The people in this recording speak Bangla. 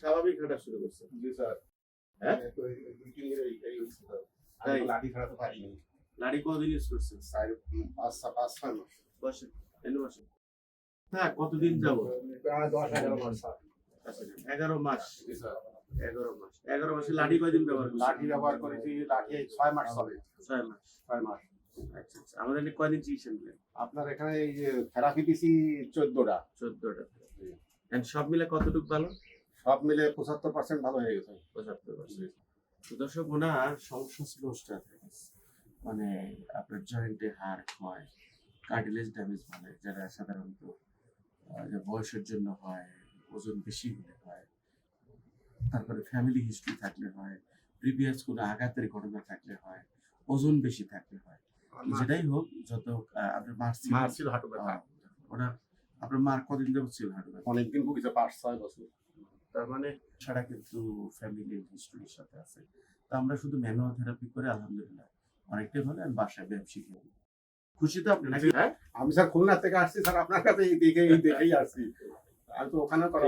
স্বাভাবিক হাঁটা শুরু করছেন? জি স্যার। হ্যাঁ? তো এই ২-৩ দিনের এই হচ্ছে স্যার। তাই? আমি লাঠি ছাড়া তো পারিনি। লাঠি কতদিন ইউজ করছেন? ৫-৬ মাস। বসেন, এনে বসেন। হ্যাঁ, কতদিন যাবত? প্রায় ১০-১১ মাস স্যার। আচ্ছা, 11 মাস। জি স্যার। 11 মাস। 11 মাসে লাঠি কয়দিন ব্যবহার করছেন? লাঠি ব্যবহার করেছি, লাঠি ৬ মাস চলে। 6 মাস। ৬ মাস। আচ্ছা, আচ্ছা। আমাদের এখানে কয়দিন চিকিৎসা নিলেন? আপনার এখানে এই যে থেরাপি দিছি ১৪ টা। 14 টা। এন্ড সব মিলে কতটুকু ভালো? সব মিলে ৭৫% ভালো হয়ে গেছে। 75%। তো দর্শক, ওনার সমস্যা ছিল osteoarthritis, মানে আপনার জয়েন্টে হাড় ক্ষয়, কার্টিলেজ ড্যামেজ বলে, যারা সাধারণত যে বয়সের জন্য হয়, ওজন বেশি হলে হয়, তারপরে ফ্যামিলি হিস্ট্রি থাকলে হয়, প্রিভিয়াস কোনো আঘাতের ঘটনা থাকলে হয়, ওজন বেশি থাকলে হয়। যেটাই হোক, যত আপনার মার ছিল হাঁটু ব্যথা। ওনার আপনার মার কদিন যাবত ছিল হাঁটু ব্যথা? অনেকদিন ভুগেছে ৫-৬ বছর। তার মানে ছাড়া কিন্তু ফ্যামিলি হিস্ট্রির সাথে আছে। তো আমরা শুধু ম্যানুয়াল থেরাপি করে আলহামদুলিল্লাহ অনেকটাই ভালো, আর বাসায় ব্যায়াম শিখে নিই। খুশি তো আপনি নাকি? হ্যাঁ, আমি স্যার খুলনা থেকে আসছি স্যার, আপনার কাছে এই দেখেই আসছি। আমি তো ওখানেও করা